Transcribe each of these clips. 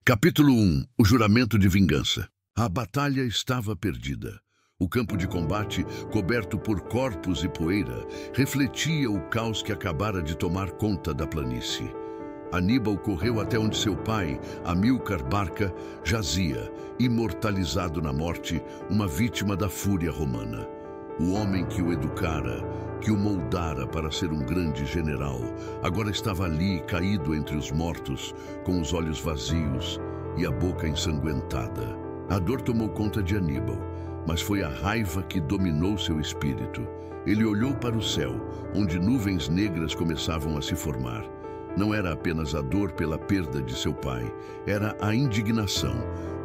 Capítulo 1. O juramento de vingança. A batalha estava perdida. O campo de combate, coberto por corpos e poeira, refletia o caos que acabara de tomar conta da planície. Aníbal correu até onde seu pai, Amílcar Barca, jazia, imortalizado na morte, uma vítima da fúria romana. O homem que o educara, que o moldara para ser um grande general, agora estava ali, caído entre os mortos, com os olhos vazios e a boca ensanguentada. A dor tomou conta de Aníbal, mas foi a raiva que dominou seu espírito. Ele olhou para o céu, onde nuvens negras começavam a se formar. Não era apenas a dor pela perda de seu pai, era a indignação,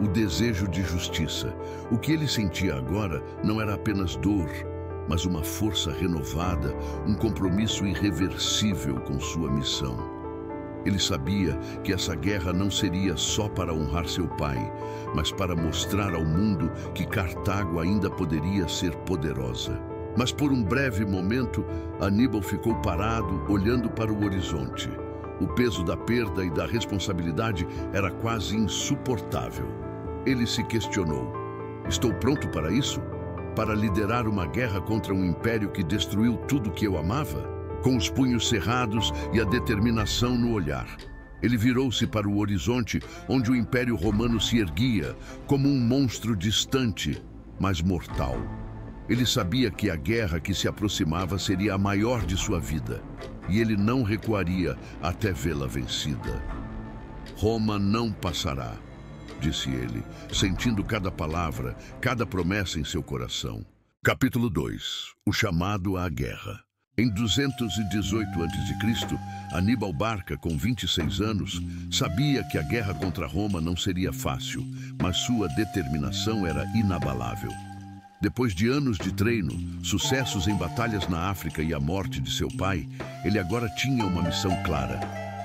o desejo de justiça. O que ele sentia agora não era apenas dor, mas uma força renovada, um compromisso irreversível com sua missão. Ele sabia que essa guerra não seria só para honrar seu pai, mas para mostrar ao mundo que Cartago ainda poderia ser poderosa. Mas por um breve momento, Aníbal ficou parado, olhando para o horizonte. O peso da perda e da responsabilidade era quase insuportável. Ele se questionou: estou pronto para isso? Para liderar uma guerra contra um império que destruiu tudo que eu amava? Com os punhos cerrados e a determinação no olhar, ele virou-se para o horizonte, onde o Império Romano se erguia, como um monstro distante, mas mortal. Ele sabia que a guerra que se aproximava seria a maior de sua vida, e ele não recuaria até vê-la vencida. Roma não passará, disse ele, sentindo cada palavra, cada promessa em seu coração. Capítulo 2. O chamado à guerra. Em 218 a.C., Aníbal Barca, com 26 anos, sabia que a guerra contra Roma não seria fácil, mas sua determinação era inabalável. Depois de anos de treino, sucessos em batalhas na África e a morte de seu pai, ele agora tinha uma missão clara: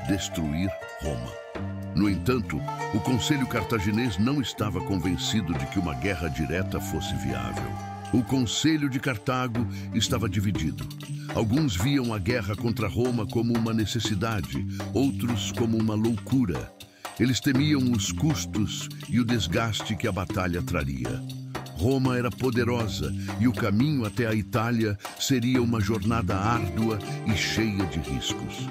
destruir Roma. No entanto, o Conselho Cartaginês não estava convencido de que uma guerra direta fosse viável. O Conselho de Cartago estava dividido. Alguns viam a guerra contra Roma como uma necessidade, outros como uma loucura. Eles temiam os custos e o desgaste que a batalha traria. Roma era poderosa e o caminho até a Itália seria uma jornada árdua e cheia de riscos.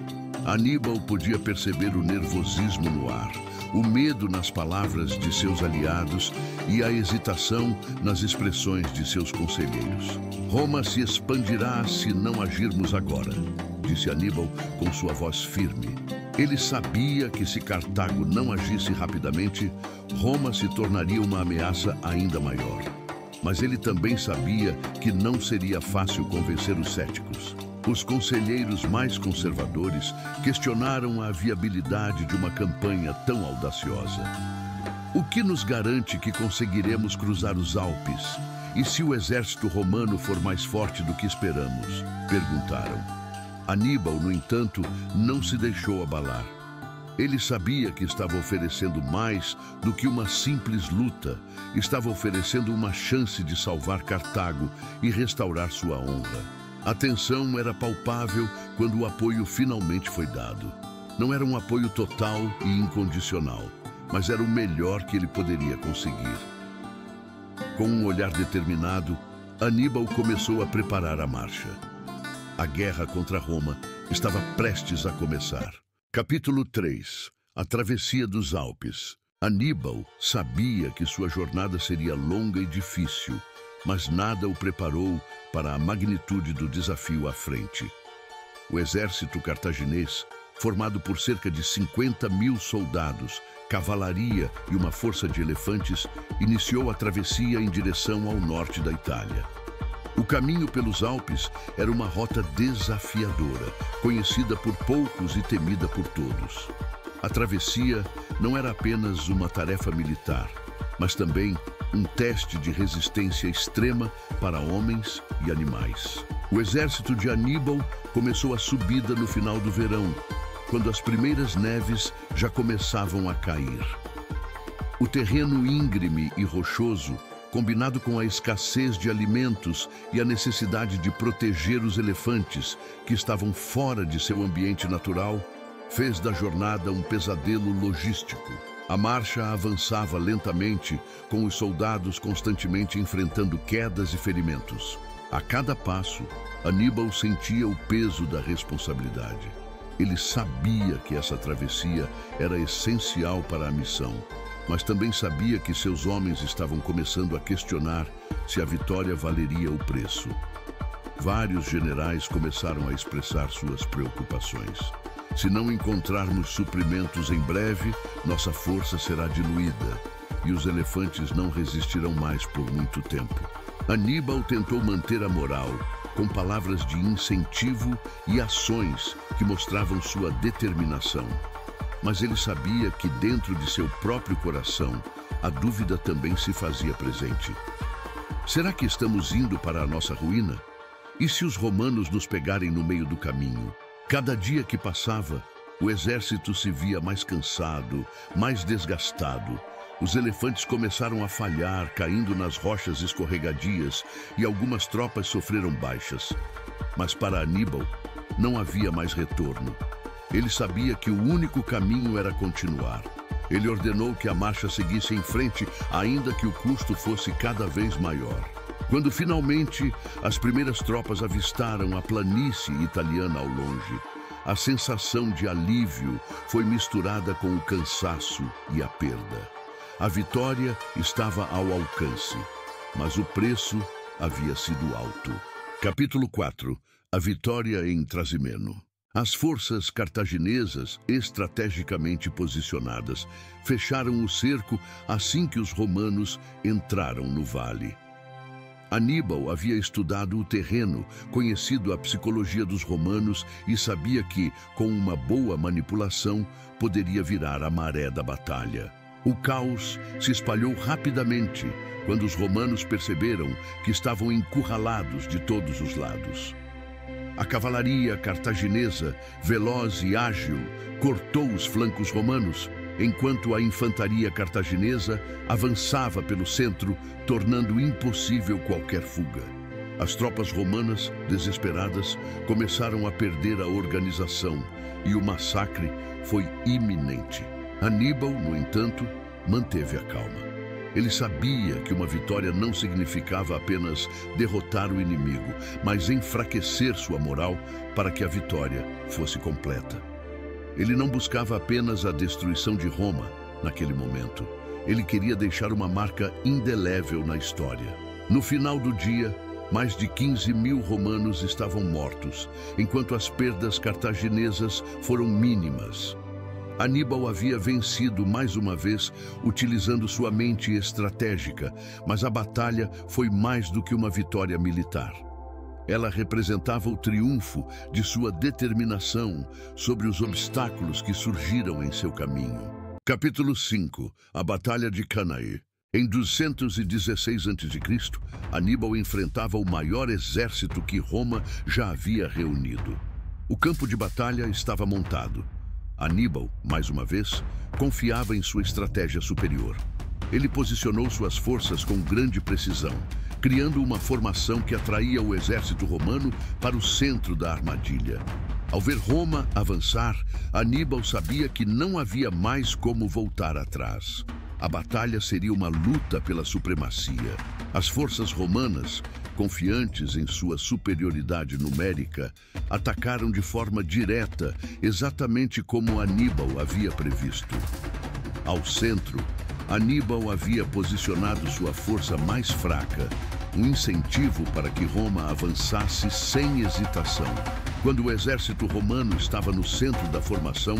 Aníbal podia perceber o nervosismo no ar, o medo nas palavras de seus aliados e a hesitação nas expressões de seus conselheiros. Roma se expandirá se não agirmos agora, disse Aníbal com sua voz firme. Ele sabia que se Cartago não agisse rapidamente, Roma se tornaria uma ameaça ainda maior. Mas ele também sabia que não seria fácil convencer os céticos. Os conselheiros mais conservadores questionaram a viabilidade de uma campanha tão audaciosa. O que nos garante que conseguiremos cruzar os Alpes? E se o exército romano for mais forte do que esperamos? Perguntaram. Aníbal, no entanto, não se deixou abalar. Ele sabia que estava oferecendo mais do que uma simples luta. Estava oferecendo uma chance de salvar Cartago e restaurar sua honra. A tensão era palpável quando o apoio finalmente foi dado. Não era um apoio total e incondicional, mas era o melhor que ele poderia conseguir. Com um olhar determinado, Aníbal começou a preparar a marcha. A guerra contra Roma estava prestes a começar. Capítulo 3. A travessia dos Alpes. Aníbal sabia que sua jornada seria longa e difícil, mas nada o preparou para a magnitude do desafio à frente. O exército cartaginês, formado por cerca de 50.000 soldados, cavalaria e uma força de elefantes, iniciou a travessia em direção ao norte da Itália. O caminho pelos Alpes era uma rota desafiadora, conhecida por poucos e temida por todos. A travessia não era apenas uma tarefa militar, mas também um teste de resistência extrema para homens e animais. O exército de Aníbal começou a subida no final do verão, quando as primeiras neves já começavam a cair. O terreno íngreme e rochoso, combinado com a escassez de alimentos e a necessidade de proteger os elefantes que estavam fora de seu ambiente natural, fez da jornada um pesadelo logístico. A marcha avançava lentamente, com os soldados constantemente enfrentando quedas e ferimentos. A cada passo, Aníbal sentia o peso da responsabilidade. Ele sabia que essa travessia era essencial para a missão, mas também sabia que seus homens estavam começando a questionar se a vitória valeria o preço. Vários generais começaram a expressar suas preocupações. Se não encontrarmos suprimentos em breve, nossa força será diluída e os elefantes não resistirão mais por muito tempo. Aníbal tentou manter a moral, com palavras de incentivo e ações que mostravam sua determinação. Mas ele sabia que dentro de seu próprio coração, a dúvida também se fazia presente. Será que estamos indo para a nossa ruína? E se os romanos nos pegarem no meio do caminho? Cada dia que passava, o exército se via mais cansado, mais desgastado. Os elefantes começaram a falhar, caindo nas rochas escorregadias, e algumas tropas sofreram baixas. Mas para Aníbal, não havia mais retorno. Ele sabia que o único caminho era continuar. Ele ordenou que a marcha seguisse em frente, ainda que o custo fosse cada vez maior. Quando finalmente as primeiras tropas avistaram a planície italiana ao longe, a sensação de alívio foi misturada com o cansaço e a perda. A vitória estava ao alcance, mas o preço havia sido alto. Capítulo 4. A vitória em Trasimeno. As forças cartaginesas, estrategicamente posicionadas, fecharam o cerco assim que os romanos entraram no vale. Aníbal havia estudado o terreno, conhecido a psicologia dos romanos e sabia que, com uma boa manipulação, poderia virar a maré da batalha. O caos se espalhou rapidamente quando os romanos perceberam que estavam encurralados de todos os lados. A cavalaria cartaginesa, veloz e ágil, cortou os flancos romanos, enquanto a infantaria cartaginesa avançava pelo centro, tornando impossível qualquer fuga. As tropas romanas, desesperadas, começaram a perder a organização e o massacre foi iminente. Aníbal, no entanto, manteve a calma. Ele sabia que uma vitória não significava apenas derrotar o inimigo, mas enfraquecer sua moral para que a vitória fosse completa. Ele não buscava apenas a destruição de Roma naquele momento. Ele queria deixar uma marca indelével na história. No final do dia, mais de 15.000 romanos estavam mortos, enquanto as perdas cartaginesas foram mínimas. Aníbal havia vencido mais uma vez, utilizando sua mente estratégica, mas a batalha foi mais do que uma vitória militar. Ela representava o triunfo de sua determinação sobre os obstáculos que surgiram em seu caminho. Capítulo 5. A Batalha de Cannae. Em 216 a.C., Aníbal enfrentava o maior exército que Roma já havia reunido. O campo de batalha estava montado. Aníbal, mais uma vez, confiava em sua estratégia superior. Ele posicionou suas forças com grande precisão, criando uma formação que atraía o exército romano para o centro da armadilha. Ao ver Roma avançar, Aníbal sabia que não havia mais como voltar atrás. A batalha seria uma luta pela supremacia. As forças romanas, confiantes em sua superioridade numérica, atacaram de forma direta, exatamente como Aníbal havia previsto. Ao centro, Aníbal havia posicionado sua força mais fraca, um incentivo para que Roma avançasse sem hesitação. Quando o exército romano estava no centro da formação,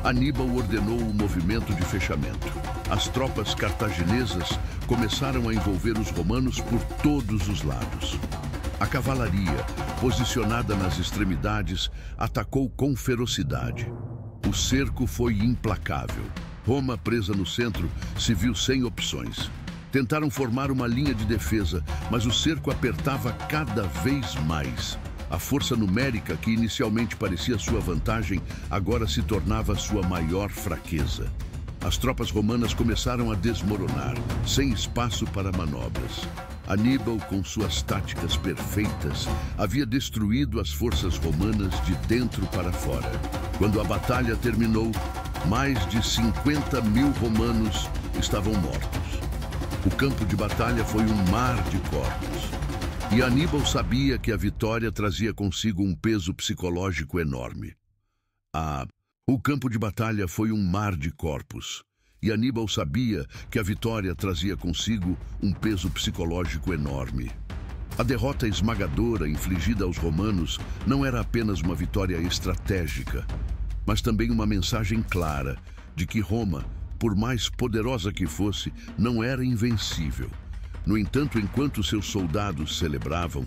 Aníbal ordenou um movimento de fechamento. As tropas cartaginesas começaram a envolver os romanos por todos os lados. A cavalaria, posicionada nas extremidades, atacou com ferocidade. O cerco foi implacável. Roma, presa no centro, se viu sem opções. Tentaram formar uma linha de defesa, mas o cerco apertava cada vez mais. A força numérica, que inicialmente parecia sua vantagem, agora se tornava sua maior fraqueza. As tropas romanas começaram a desmoronar, sem espaço para manobras. Aníbal, com suas táticas perfeitas, havia destruído as forças romanas de dentro para fora. Quando a batalha terminou, Mais de 50.000 romanos estavam mortos. O campo de batalha foi um mar de corpos. E Aníbal sabia que a vitória trazia consigo um peso psicológico enorme. O campo de batalha foi um mar de corpos. E Aníbal sabia que a vitória trazia consigo um peso psicológico enorme. A derrota esmagadora infligida aos romanos não era apenas uma vitória estratégica, mas também uma mensagem clara de que Roma, por mais poderosa que fosse, não era invencível. No entanto, enquanto seus soldados celebravam,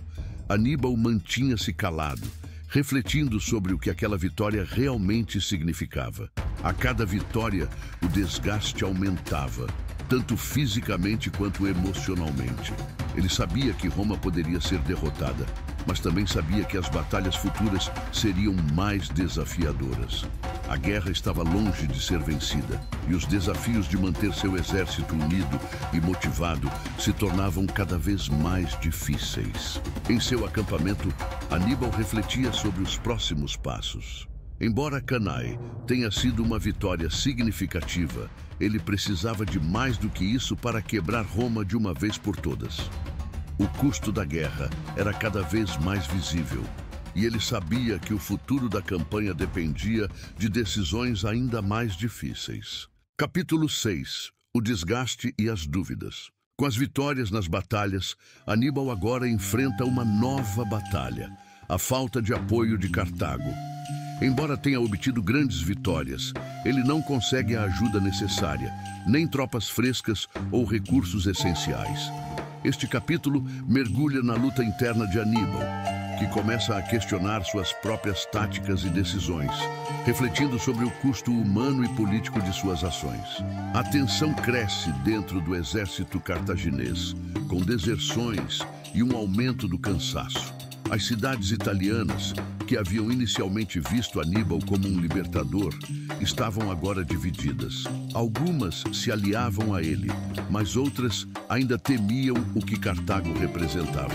Aníbal mantinha-se calado, refletindo sobre o que aquela vitória realmente significava. A cada vitória, o desgaste aumentava, tanto fisicamente quanto emocionalmente. Ele sabia que Roma poderia ser derrotada, mas também sabia que as batalhas futuras seriam mais desafiadoras. A guerra estava longe de ser vencida, e os desafios de manter seu exército unido e motivado se tornavam cada vez mais difíceis. Em seu acampamento, Aníbal refletia sobre os próximos passos. Embora Cannae tenha sido uma vitória significativa, ele precisava de mais do que isso para quebrar Roma de uma vez por todas. O custo da guerra era cada vez mais visível, e ele sabia que o futuro da campanha dependia de decisões ainda mais difíceis. Capítulo 6. O desgaste e as dúvidas. Com as vitórias nas batalhas, Aníbal agora enfrenta uma nova batalha: a falta de apoio de Cartago. Embora tenha obtido grandes vitórias, ele não consegue a ajuda necessária, nem tropas frescas ou recursos essenciais. Este capítulo mergulha na luta interna de Aníbal, que começa a questionar suas próprias táticas e decisões, refletindo sobre o custo humano e político de suas ações. A tensão cresce dentro do exército cartaginês, com deserções e um aumento do cansaço. As cidades italianas, que haviam inicialmente visto Aníbal como um libertador, estavam agora divididas. Algumas se aliavam a ele, mas outras ainda temiam o que Cartago representava.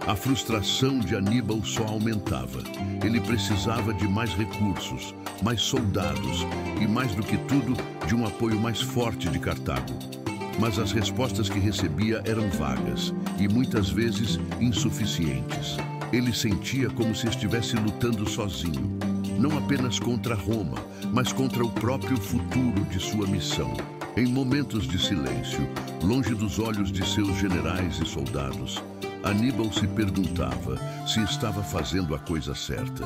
A frustração de Aníbal só aumentava. Ele precisava de mais recursos, mais soldados e, mais do que tudo, de um apoio mais forte de Cartago. Mas as respostas que recebia eram vagas e muitas vezes insuficientes. Ele sentia como se estivesse lutando sozinho, não apenas contra Roma, mas contra o próprio futuro de sua missão. Em momentos de silêncio, longe dos olhos de seus generais e soldados, Aníbal se perguntava se estava fazendo a coisa certa.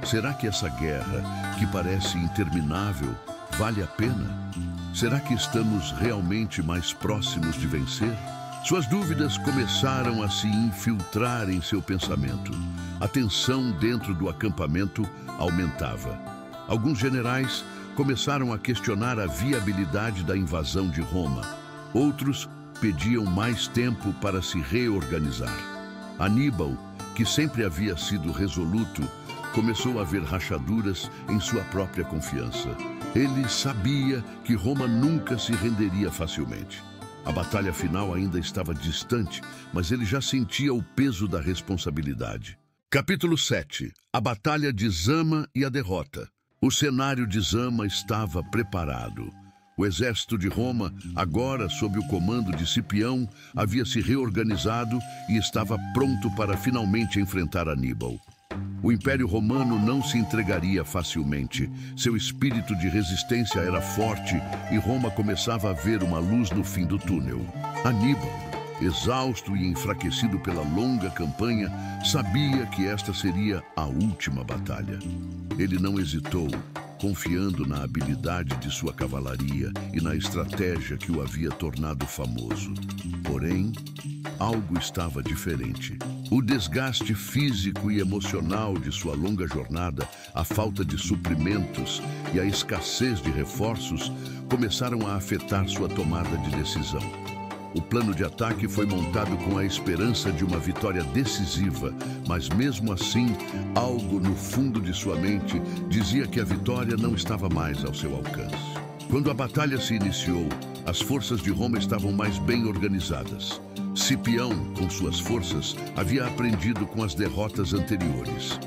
Será que essa guerra, que parece interminável, vale a pena? Será que estamos realmente mais próximos de vencer? Suas dúvidas começaram a se infiltrar em seu pensamento. A tensão dentro do acampamento aumentava. Alguns generais começaram a questionar a viabilidade da invasão de Roma. Outros pediam mais tempo para se reorganizar. Aníbal, que sempre havia sido resoluto, começou a ver rachaduras em sua própria confiança. Ele sabia que Roma nunca se renderia facilmente. A batalha final ainda estava distante, mas ele já sentia o peso da responsabilidade. Capítulo 7. A Batalha de Zama e a Derrota. O cenário de Zama estava preparado. O exército de Roma, agora sob o comando de Cipião, havia se reorganizado e estava pronto para finalmente enfrentar Aníbal. O Império Romano não se entregaria facilmente. Seu espírito de resistência era forte e Roma começava a ver uma luz no fim do túnel. Aníbal, exausto e enfraquecido pela longa campanha, sabia que esta seria a última batalha. Ele não hesitou, confiando na habilidade de sua cavalaria e na estratégia que o havia tornado famoso. Porém, algo estava diferente. O desgaste físico e emocional de sua longa jornada, a falta de suprimentos e a escassez de reforços começaram a afetar sua tomada de decisão. O plano de ataque foi montado com a esperança de uma vitória decisiva, mas mesmo assim, algo no fundo de sua mente dizia que a vitória não estava mais ao seu alcance. Quando a batalha se iniciou, as forças de Roma estavam mais bem organizadas. Cipião, com suas forças, havia aprendido com as derrotas anteriores.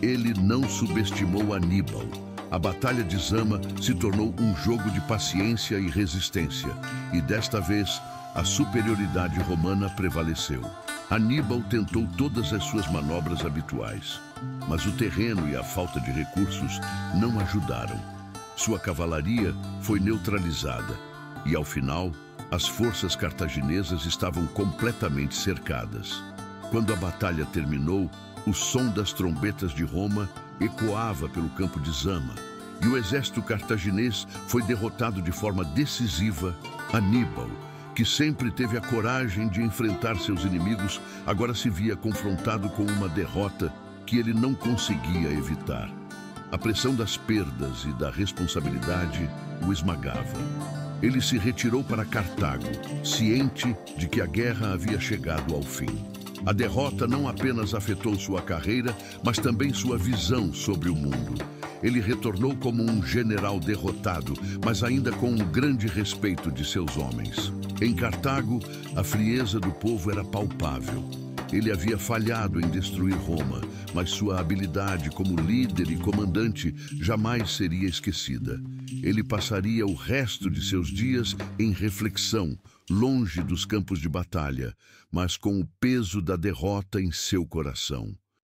Ele não subestimou Aníbal, A Batalha de Zama se tornou um jogo de paciência e resistência, e desta vez a superioridade romana prevaleceu. Aníbal tentou todas as suas manobras habituais, mas o terreno e a falta de recursos não ajudaram. Sua cavalaria foi neutralizada e, ao final, as forças cartaginesas estavam completamente cercadas. Quando a batalha terminou, o som das trombetas de Roma ecoava pelo campo de Zama, e o exército cartaginês foi derrotado de forma decisiva. Aníbal, que sempre teve a coragem de enfrentar seus inimigos, agora se via confrontado com uma derrota que ele não conseguia evitar. A pressão das perdas e da responsabilidade o esmagava. Ele se retirou para Cartago, ciente de que a guerra havia chegado ao fim. A derrota não apenas afetou sua carreira, mas também sua visão sobre o mundo. Ele retornou como um general derrotado, mas ainda com um grande respeito de seus homens. Em Cartago, a frieza do povo era palpável. Ele havia falhado em destruir Roma, mas sua habilidade como líder e comandante jamais seria esquecida. Ele passaria o resto de seus dias em reflexão, longe dos campos de batalha, mas com o peso da derrota em seu coração.